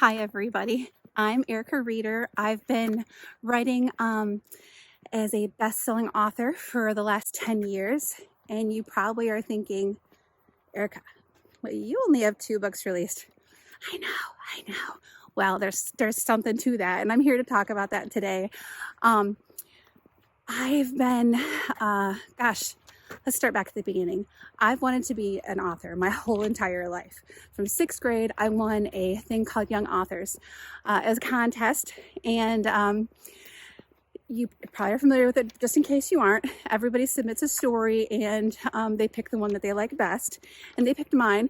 Hi, everybody. I'm Erica Reeder. I've been writing as a best-selling author for the last 10 years. And you probably are thinking, Erica, well, you only have 2 books released. I know. Well, there's something to that, and I'm here to talk about that today. I've been, let's start back at the beginning. I've wanted to be an author my whole entire life. From 6th grade, I won a thing called Young Authors as a contest, and you probably are familiar with it. Just in case you aren't, everybody submits a story, and they pick the one that they like best, and they picked mine.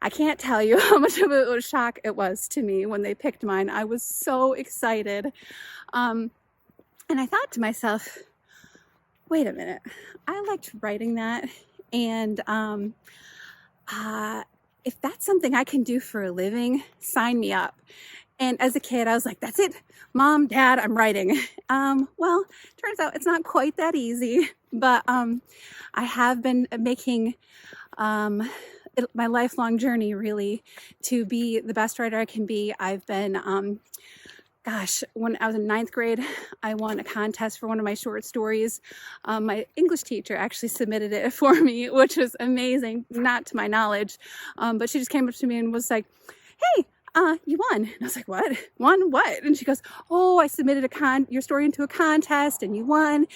I can't tell you how much of a shock it was to me when they picked mine. I was so excited, and I thought to myself, wait a minute, I liked writing that, and if that's something I can do for a living, sign me up. And as a kid, I was like, that's it, Mom, Dad, I'm writing. Well, turns out it's not quite that easy, but I have been making my lifelong journey really to be the best writer I can be. I've been when I was in 9th grade, I won a contest for one of my short stories. My English teacher actually submitted it for me, which was amazing, not to my knowledge. But she just came up to me and was like, hey, you won. And I was like, what? Won what? And she goes, oh, I submitted your story into a contest and you won.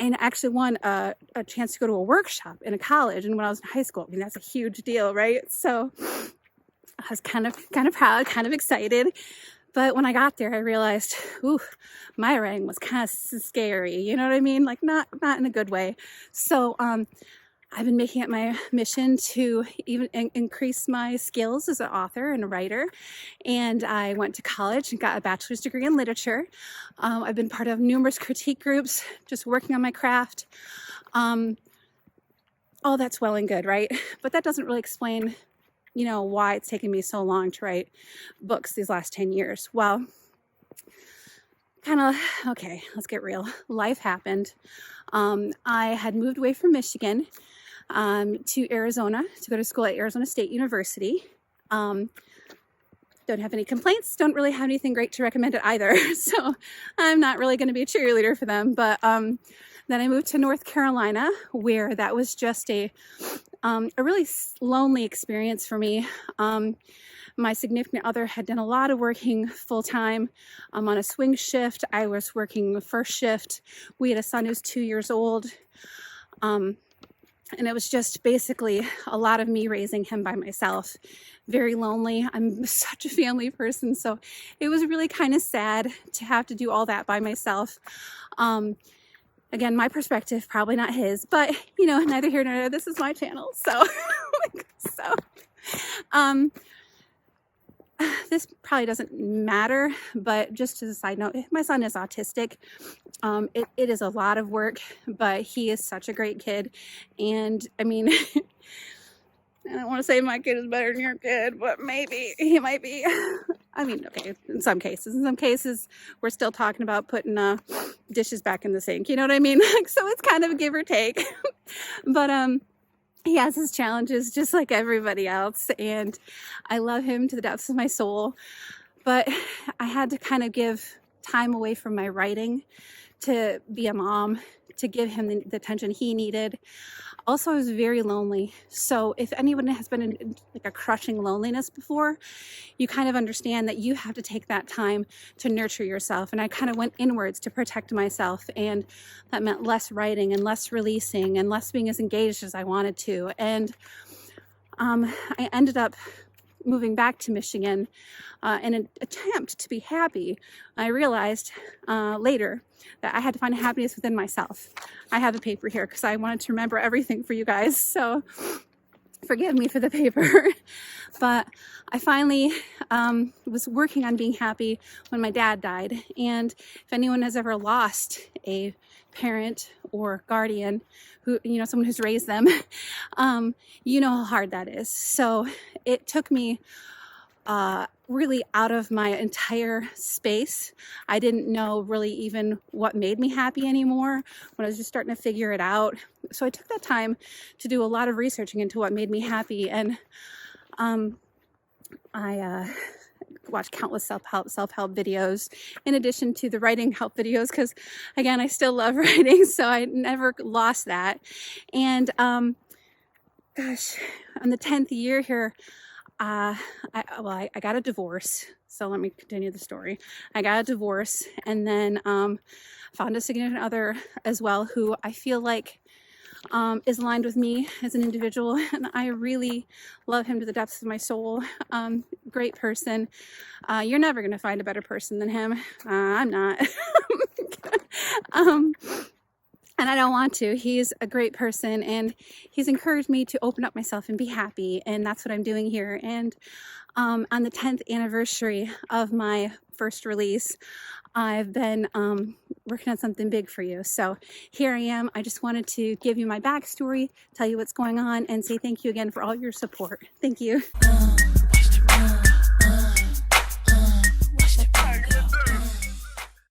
And I actually won a chance to go to a workshop in a college. And when I was in high school, I mean, that's a huge deal, right? So I was kind of proud, kind of excited. But when I got there, I realized, ooh, my writing was kind of scary. You know what I mean? Like not in a good way. So I've been making it my mission to even increase my skills as an author and a writer. And I went to college and got a bachelor's degree in literature. I've been part of numerous critique groups, just working on my craft. All that's well and good, right? But that doesn't really explain why it's taken me so long to write books these last 10 years. Well, okay, let's get real. Life happened. I had moved away from Michigan to Arizona to go to school at Arizona State University. Don't have any complaints. Don't really have anything great to recommend it either. So I'm not really going to be a cheerleader for them. But then I moved to North Carolina, where that was just a really lonely experience for me. My significant other had done a lot of working full-time on a swing shift. I was working first shift. We had a son who's 2 years old. And it was just basically a lot of me raising him by myself. Very lonely. I'm such a family person, so it was really kind of sad to have to do all that by myself. Again, my perspective, probably not his, but neither here nor there. This is my channel, so this probably doesn't matter, but just as a side note, my son is autistic. It is a lot of work, but he is such a great kid. And I mean, I don't want to say my kid is better than your kid, but maybe he might be. I mean, okay, in some cases, we're still talking about putting dishes back in the sink. You know what I mean? So it's kind of a give or take. But he has his challenges just like everybody else, and I love him to the depths of my soul. But I had to kind of give time away from my writing to be a mom, to give him the attention he needed. Also, I was very lonely. So if anyone has been in like a crushing loneliness before, you kind of understand that you have to take that time to nurture yourself. And I kind of went inwards to protect myself. And that meant less writing and less releasing and less being as engaged as I wanted to. And I ended up moving back to Michigan in an attempt to be happy. I realized later that I had to find happiness within myself. I have the paper here because I wanted to remember everything for you guys, so forgive me for the paper. But I finally was working on being happy when my dad died. And if anyone has ever lost a parent or guardian who, someone who's raised them, you know how hard that is. So it took me really out of my entire space. I didn't know really even what made me happy anymore when I was just starting to figure it out. So I took that time to do a lot of researching into what made me happy. And I watch countless self-help videos in addition to the writing help videos, because again, I still love writing, so I never lost that. And gosh, on the 10th year here, I got a divorce. So let me continue the story. I got a divorce, and then found a significant other as well, who I feel like is aligned with me as an individual, and I really love him to the depths of my soul. Great person. You're never gonna find a better person than him. I'm not. And I don't want to. He's a great person, and he's encouraged me to open up myself and be happy, and that's what I'm doing here. And on the 10th anniversary of my first release, I've been working on something big for you. So here I am. I just wanted to give you my backstory, tell you what's going on, and say thank you again for all your support. Thank you.